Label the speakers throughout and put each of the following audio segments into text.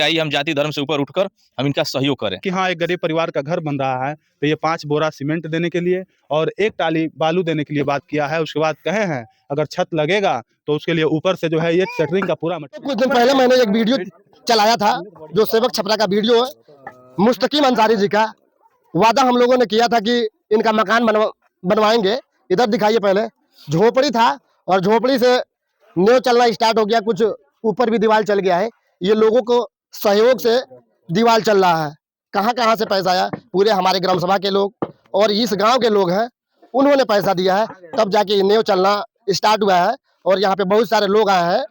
Speaker 1: आइए हम जाति धर्म से ऊपर उठकर हम इनका सहयोग करें
Speaker 2: कि हाँ, एक गरीब परिवार का घर बन रहा है तो ये 5 बोरा सीमेंट देने के लिए और 1 टाली बालू देने के लिए बात किया है। उसके बाद कहे हैं अगर छत लगेगा तो उसके लिए ऊपर से जो है ये सेंटरिंग का पूरा
Speaker 3: कुछ दिन पहले मैंने एक वीडियो चलाया था जो सेवक छपरा का वीडियो है, मुस्तकीम अंसारी जी का वादा हम लोगों ने किया था कि इनका मकान बनवाएंगे। इधर दिखाइए, पहले झोपड़ी था और झोपड़ी से नींव चलना स्टार्ट हो गया, कुछ ऊपर भी दीवार चल गया है। ये लोगों को सहयोग से दीवार चल रहा है। कहाँ कहाँ से पैसा आया? पूरे हमारे ग्राम सभा के लोग और इस गांव के लोग हैं, उन्होंने पैसा दिया है, तब जाके ये नींव चलना स्टार्ट हुआ है। और यहाँ पे बहुत सारे लोग आए हैं,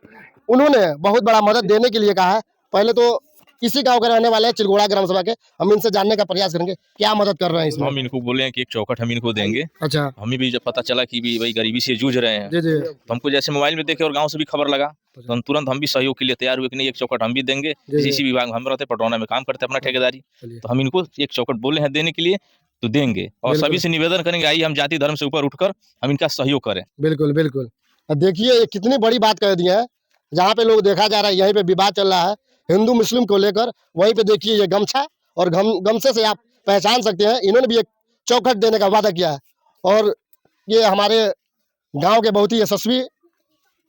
Speaker 3: उन्होंने बहुत बड़ा मदद देने के लिए कहा है। पहले तो इसी गांव के रहने वाले हैं, चिलगोड़ा ग्राम सभा के, हम इनसे जानने का प्रयास करेंगे क्या मदद कर रहे हैं इसमें।
Speaker 1: हम इनको बोले हैं कि एक चौखट हम इनको देंगे।
Speaker 3: अच्छा,
Speaker 1: हमें भी जब पता चला कि भी भाई गरीबी से जूझ रहे हैं
Speaker 3: जी जी,
Speaker 1: तो हमको जैसे मोबाइल में देखे और गांव से भी खबर लगा तो हम तुरंत हम भी सहयोग के लिए तैयार हुए कि नहीं एक चौखट हम भी देंगे। इसी विभाग में हम रहते पटौना में काम करते अपना ठेकेदारी, तो हम इनको एक चौखट बोले हैं देने के लिए तो देंगे। और सभी से निवेदन करेंगे आइए हम जाति धर्म से ऊपर उठकर हम इनका सहयोग करें।
Speaker 3: बिल्कुल बिल्कुल। देखिए कितनी बड़ी बात कह दी है, जहाँ पे लोग देखा जा रहा है, यहीं पे विवाद चल रहा है हिंदू मुस्लिम को लेकर। वहीं पे देखिए ये गमछा और गमछे से आप पहचान सकते हैं, इन्होंने भी एक चौखट देने का वादा किया है। और ये हमारे गांव के बहुत ही यशस्वी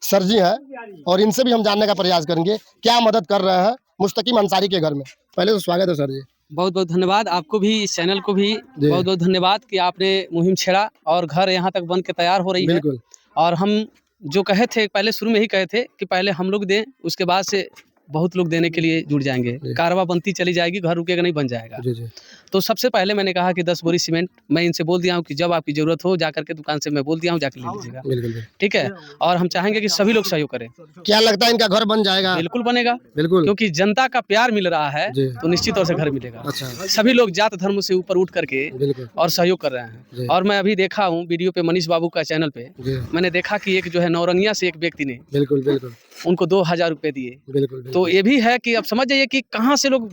Speaker 3: सर जी हैं और इनसे भी हम जानने का प्रयास करेंगे क्या मदद कर रहे हैं मुस्तकीम अंसारी के घर में। पहले तो स्वागत है सर जी।
Speaker 4: बहुत बहुत धन्यवाद आपको भी, इस चैनल को भी बहुत बहुत धन्यवाद कि आपने मुहिम छेड़ा और घर यहाँ तक बन के तैयार हो रही है।
Speaker 3: बिल्कुल।
Speaker 4: और हम जो कहे थे पहले शुरू में ही कहे थे कि पहले हम लोग दें, उसके बाद से बहुत लोग देने के लिए जुड़ जाएंगे। कारवा बनती चली जाएगी, घर रुकेगा नहीं, बन जाएगा।
Speaker 3: जी जी।
Speaker 4: तो सबसे पहले मैंने कहा कि 10 बोरी सीमेंट मैं इनसे बोल दिया हूँ कि जब आपकी ज़रूरत हो जाकर के दुकान से मैं बोल दिया हूँ, जाकर ले लीजिएगा।
Speaker 3: बिल्कुल।
Speaker 4: ठीक है, और हम चाहेंगे कि सभी लोग सहयोग करें।
Speaker 3: क्या लगता है इनका घर बन जाएगा?
Speaker 4: बिल्कुल बनेगा,
Speaker 3: बिल्कुल,
Speaker 4: क्योंकि जनता का प्यार मिल रहा है तो निश्चित तौर से घर मिलेगा।
Speaker 3: अच्छा,
Speaker 4: सभी लोग जात धर्म से ऊपर उठ करके और सहयोग कर रहे हैं। और मैं अभी देखा हूँ वीडियो पे मनीष बाबू का चैनल पे, मैंने देखा कि एक जो है नौरंगिया से एक व्यक्ति ने
Speaker 3: बिल्कुल
Speaker 4: उनको 2000 रुपए दिए।
Speaker 3: बिल्कुल।
Speaker 4: तो ये भी है कि अब समझ जाइए कि कहाँ से लोग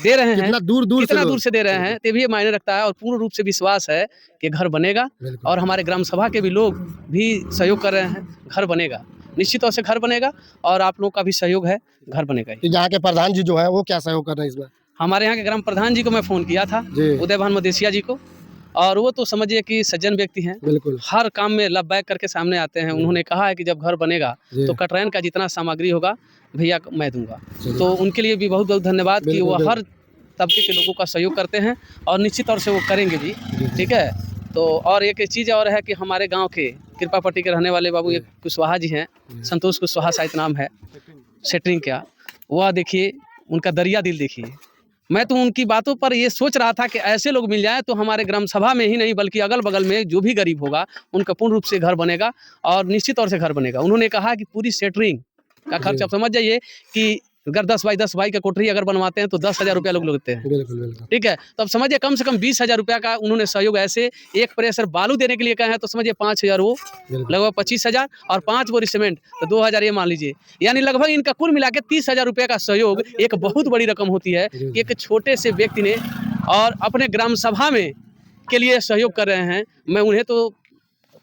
Speaker 4: दे रहे हैं,
Speaker 3: कितना दूर
Speaker 4: से दे रहे हैं, तो भी मायने रखता है। और पूर्ण रूप से विश्वास है कि घर बनेगा और हमारे ग्राम सभा के भी लोग भी सहयोग कर रहे हैं, घर बनेगा, निश्चित तौर से घर बनेगा। और आप लोग का भी सहयोग है, घर बनेगा।
Speaker 3: यहाँ के प्रधान जी जो है वो क्या सहयोग कर रहे हैं इसमें?
Speaker 4: हमारे यहाँ के ग्राम प्रधान जी को मैं फोन किया था, उदय भान मदेशिया जी को, और वो तो समझिए कि सज्जन व्यक्ति हैं,
Speaker 3: बिल्कुल,
Speaker 4: हर काम में लबैक करके सामने आते हैं। उन्होंने कहा है कि जब घर बनेगा तो कटरैन का जितना सामग्री होगा भैया मैं दूंगा। तो उनके लिए भी बहुत बहुत धन्यवाद कि वो हर तबके के लोगों का सहयोग करते हैं और निश्चित तौर से वो करेंगे भी। ठीक है, तो और एक चीज़ और है कि हमारे गांव के कृपापट्टी के रहने वाले बाबू एक कुशवाहा जी हैं, संतोष कुशवाहा शायद नाम है, सेटरिंग क्या, वह देखिए उनका दरिया दिल देखिए। मैं तो उनकी बातों पर ये सोच रहा था कि ऐसे लोग मिल जाएं तो हमारे ग्राम सभा में ही नहीं बल्कि अगल बगल में जो भी गरीब होगा उनका पूर्ण रूप से घर बनेगा और निश्चित तौर से घर बनेगा। उन्होंने कहा कि पूरी सेटरिंग का खर्च आप समझ जाइए कि अगर 10 बाई 10 बाई का कोठरी अगर बनवाते हैं तो 10,000 रुपया लोग लेते हैं।
Speaker 3: बिल्कुल।
Speaker 4: ठीक है, तो अब समझिए कम से कम 20,000 रुपया का उन्होंने सहयोग ऐसे एक प्रेशर बालू देने के लिए कहे हैं, तो समझिए 5,000 वो लगभग 25,000 और 5 बोरी सीमेंट तो 2,000 ये मान लीजिए, यानी लगभग इनका कुल मिला के 30,000 रुपये का सहयोग एक बहुत बड़ी रकम होती है। एक छोटे से व्यक्ति ने और अपने ग्राम सभा में के लिए सहयोग कर रहे हैं। मैं उन्हें तो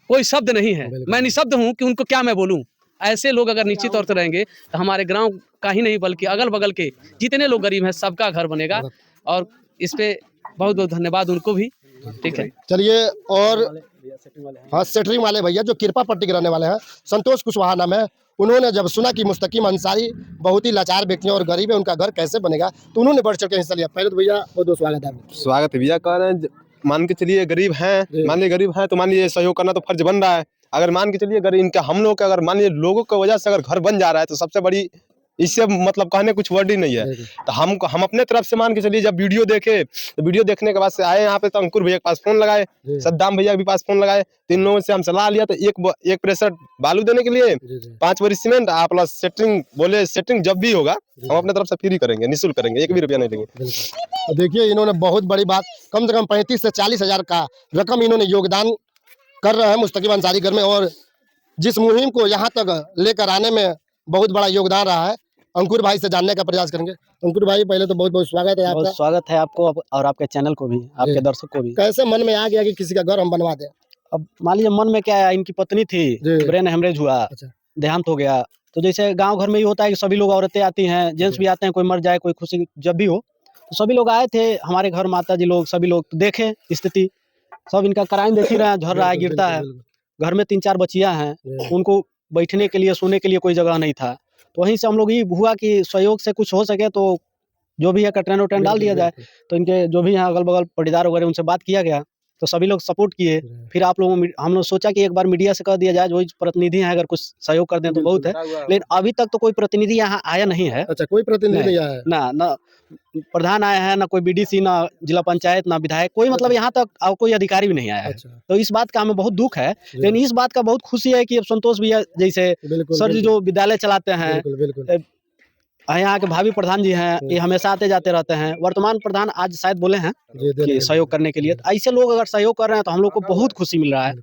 Speaker 4: कोई शब्द नहीं है, मैं निशब्द हूँ कि उनको क्या मैं बोलूँ। ऐसे लोग अगर निश्चित तौर से रहेंगे तो हमारे गांव का ही नहीं बल्कि अगल बगल के जितने लोग गरीब हैं सबका घर बनेगा। और इस पे बहुत बहुत धन्यवाद उनको भी। ठीक है,
Speaker 3: चलिए। और हाँ, सेटरिंग वाले भैया जो कृपा पट्टी के रहने वाले हैं, संतोष कुशवाहा नाम है, उन्होंने जब सुना कि मुस्तकीम अंसारी बहुत ही लाचार व्यक्ति और गरीब है, उनका घर कैसे बनेगा, तो उन्होंने बढ़ चढ़ के हिस्सा लिया। पहले तो भैया बहुत बहुत स्वागत है।
Speaker 5: स्वागत है भैया। कह रहे हैं मान के चलिए गरीब हैं, मान लीजिए गरीब हैं तो मान लीजिए सहयोग करना तो फर्ज बन रहा है। अगर मान के चलिए गरीब इनका हम लोग का अगर मान लीजिए लोगों की वजह से अगर घर बन जा रहा है तो सबसे बड़ी, इससे मतलब कहने कुछ वर्ड ही नहीं है। तो हम अपने तरफ से मान के चलिए जब वीडियो देखे तो वीडियो देखने के बाद से आए यहाँ पे, तो अंकुर भैया के पास फोन लगाए, सद्दाम भैया के पास फोन लगाए, 3 लोगों से हम सलाह लिया। तो एक प्रेशर बालू देने के लिए 5 बोरी सीमेंट प्लस सेटरिंग, बोले सेटरिंग जब भी होगा हम अपने तरफ से फ्री करेंगे, निःशुल्क करेंगे, 1 भी रुपया नहीं लेंगे।
Speaker 3: देखिए इन्होंने बहुत बड़ी बात, कम से कम 35 से 40,000 का रकम इन्होंने योगदान कर रहे हैं मुस्तकीम अंसारी घर में। और जिस मुहिम को यहाँ तक लेकर आने में बहुत बड़ा योगदान रहा है, अंकुर भाई से जानने का प्रयास करेंगे। अंकुर भाई पहले तो बहुत बहुत स्वागत है आपका।
Speaker 6: बहुत स्वागत है आपको और आपके चैनल को भी, आपके दर्शक को भी।
Speaker 3: कैसे मन में आ गया कि किसी का घर हम बनवा दें?
Speaker 6: अब मान लीजिए मन में क्या है, इनकी पत्नी थी, ब्रेन हेमरेज हुआ, देहांत हो गया, तो जैसे गांव घर में ही होता है कि सभी लोग, औरतें आती हैं, जेंट्स भी आते हैं, कोई मर जाए, कोई खुशी जब भी हो, तो सभी लोग आए थे हमारे घर, माता जी लोग, सभी लोग तो देखें स्थिति, सब इनका क्राइम देख ही रहे हैं, झड़ रहा है, गिरता है। घर में 3-4 बच्चियां हैं, उनको बैठने के लिए, सोने के लिए कोई जगह नहीं था। तो वहीं से हम लोग ये हुआ कि सहयोग से कुछ हो सके तो जो भी है कटरैन वटरैन डाल दिया जाए। तो इनके जो भी यहाँ अगल-बगल पटीदार वगैरह, उनसे बात किया गया, तो सभी लोग सपोर्ट किए। फिर आप लोगों हम लोग सोचा कि एक बार मीडिया से कह दिया जाए, जो प्रतिनिधि हैं अगर कुछ सहयोग कर दें तो बहुत है। लेकिन अभी तक तो कोई प्रतिनिधि यहाँ आया नहीं है।
Speaker 3: अच्छा, कोई प्रतिनिधि नहीं आया है?
Speaker 6: ना प्रधान आया है, ना कोई बीडीसी, ना जिला पंचायत, ना विधायक, कोई मतलब यहाँ तक कोई अधिकारी भी नहीं आया है। तो इस बात का हमें बहुत दुख है, लेकिन इस बात का बहुत खुशी है कि अब संतोष भैया जैसे सर जी जो विद्यालय चलाते हैं, यहाँ के भावी प्रधान जी हैं, ये हमेशा आते जाते रहते हैं। वर्तमान प्रधान आज शायद बोले हैं कि सहयोग करने के लिए, तो ऐसे लोग अगर सहयोग कर रहे हैं तो हम लोग को बहुत खुशी मिल रहा है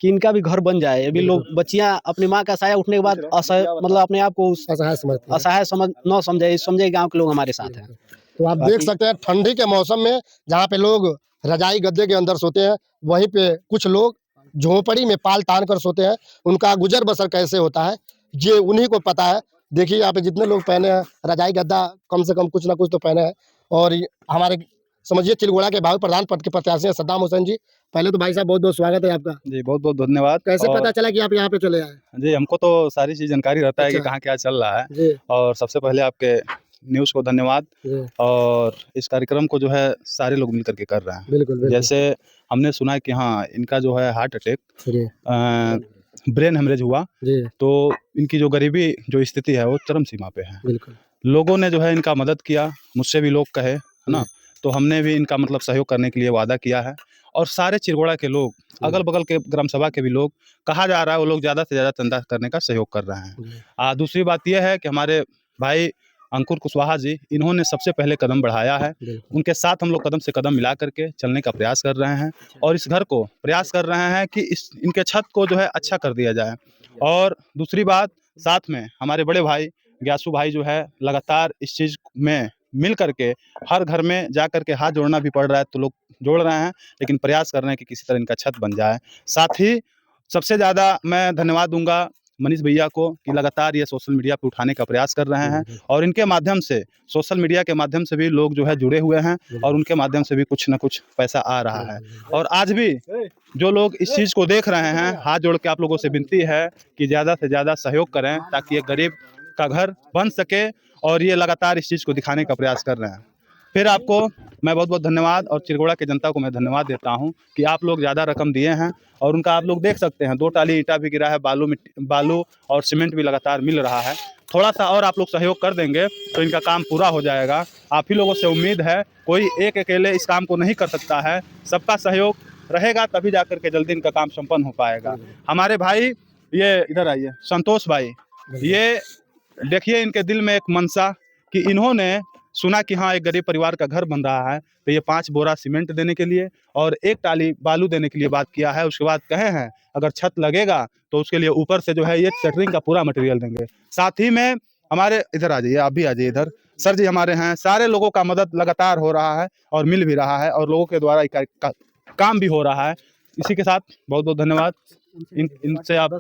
Speaker 6: कि इनका भी घर बन जाए। अभी लोग, बच्चियां अपनी माँ का साया उठने के बाद मतलब अपने आप को असहाय समझे गाँव के लोग हमारे साथ हैं।
Speaker 3: तो आप देख सकते हैं ठंडी के मौसम में जहाँ पे लोग रजाई गद्दे के अंदर सोते हैं, वहीं पे कुछ लोग झोपड़ी में पाल तान कर सोते हैं। उनका गुजर बसर कैसे होता है ये उन्हीं को पता है। देखिए यहाँ पे जितने लोग पहने हैं रजाई गद्दा, कम से कम कुछ ना कुछ तो पहने हैं। और हमारे समझिए चिलगोड़ा के भावी प्रधान पद के प्रत्याशी हैं सद्दाम हुसैन जी। पहले तो भाई साहब बहुत बहुत स्वागत है आपका
Speaker 2: जी, बहुत बहुत धन्यवाद।
Speaker 3: कैसे पता चला कि आप यहाँ पे चले आए?
Speaker 2: जी, हमको तो सारी चीज़ जानकारी रहता है कि कहाँ क्या चल रहा है। और सबसे पहले आपके न्यूज़ को धन्यवाद। और इस कार्यक्रम को जो है सारे लोग मिल करके कर रहे हैं।
Speaker 3: बिल्कुल।
Speaker 2: जैसे हमने सुना है कि हाँ, इनका जो है हार्ट अटैक, ब्रेन हेमरेज हुआ, तो इनकी जो गरीबी जो स्थिति है वो चरम सीमा पे है।
Speaker 3: बिल्कुल।
Speaker 2: लोगों ने जो है इनका मदद किया, मुझसे भी लोग कहे, है ना, तो हमने भी इनका मतलब सहयोग करने के लिए वादा किया है। और सारे चिरगोड़ा के लोग, अगल बगल के ग्राम सभा के भी लोग, कहा जा रहा है वो लोग ज़्यादा से ज़्यादा चंदा करने का सहयोग कर रहे हैं। दूसरी बात यह है कि हमारे भाई अंकुर कुशवाहा जी, इन्होंने सबसे पहले कदम बढ़ाया है। उनके साथ हम लोग कदम से कदम मिला करके चलने का प्रयास कर रहे हैं और इस घर को प्रयास कर रहे हैं कि इनके छत को जो है अच्छा कर दिया जाए। और दूसरी बात, साथ में हमारे बड़े भाई ग्यासू भाई जो है लगातार इस चीज़ में मिल करके हर घर में जा करके हाथ जोड़ना भी पड़ रहा है तो लोग जोड़ रहे हैं, लेकिन प्रयास कर रहे हैं कि किसी तरह इनका छत बन जाए। साथ ही सबसे ज़्यादा मैं धन्यवाद दूंगा मनीष भैया को कि लगातार ये सोशल मीडिया पे उठाने का प्रयास कर रहे हैं और इनके माध्यम से, सोशल मीडिया के माध्यम से भी लोग जो है जुड़े हुए हैं और उनके माध्यम से भी कुछ ना कुछ पैसा आ रहा है। और आज भी जो लोग इस चीज़ को देख रहे हैं, हाथ जोड़ के आप लोगों से विनती है कि ज़्यादा से ज़्यादा सहयोग करें ताकि ये गरीब का घर बन सके और ये लगातार इस चीज़ को दिखाने का प्रयास कर रहे हैं। फिर आपको मैं बहुत बहुत धन्यवाद और चिरगोड़ा की जनता को मैं धन्यवाद देता हूं कि आप लोग ज़्यादा रकम दिए हैं और उनका आप लोग देख सकते हैं 2 टाली ईंटा भी गिरा है, बालू और सीमेंट भी लगातार मिल रहा है। थोड़ा सा और आप लोग सहयोग कर देंगे तो इनका काम पूरा हो जाएगा। आप ही लोगों से उम्मीद है, कोई एक अकेले इस काम को नहीं कर सकता है, सबका सहयोग रहेगा तभी जाकर के जल्दी इनका काम संपन्न हो पाएगा। हमारे भाई ये इधर आइए, संतोष भाई, ये देखिए इनके दिल में एक मनसा कि इन्होंने सुना कि हाँ एक गरीब परिवार का घर बन रहा है तो ये 5 बोरा सीमेंट देने के लिए और 1 टाली बालू देने के लिए बात किया है। उसके बाद कहे हैं अगर छत लगेगा तो उसके लिए ऊपर से जो है ये सेटरिंग का पूरा मटेरियल देंगे। साथ ही में हमारे इधर आ जाइए, आप भी आ जाइए इधर, सर जी हमारे हैं, सारे लोगों का मदद लगातार हो रहा है और मिल भी रहा है और लोगों के द्वारा काम भी हो रहा है। इसी के साथ बहुत बहुत धन्यवाद। इनसे आप,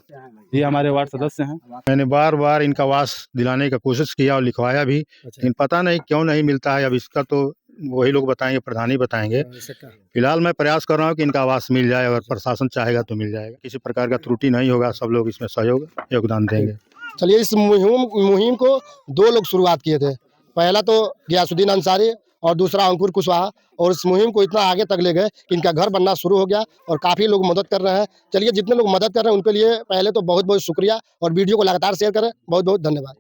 Speaker 2: ये हमारे वार्ड सदस्य हैं।
Speaker 7: मैंने बार बार इनका आवास दिलाने का कोशिश किया और लिखवाया भी, लेकिन पता नहीं क्यों नहीं मिलता है। अब इसका तो वही लोग बताएंगे, प्रधान ही बताएंगे। फिलहाल मैं प्रयास कर रहा हूँ कि इनका आवास मिल जाए, अगर प्रशासन चाहेगा तो मिल जाएगा। किसी प्रकार का त्रुटि नहीं होगा, सब लोग इसमें सहयोग योगदान देंगे।
Speaker 3: चलिए, इस मुहिम को 2 लोग शुरुआत किए थे। पहला तो गियासुद्दीन अंसारी और दूसरा अंकुर कुशवाहा, और इस मुहिम को इतना आगे तक ले गए कि इनका घर बनना शुरू हो गया और काफ़ी लोग मदद कर रहे हैं। चलिए, जितने लोग मदद कर रहे हैं उनके लिए पहले तो बहुत बहुत शुक्रिया और वीडियो को लगातार शेयर करें। बहुत बहुत धन्यवाद।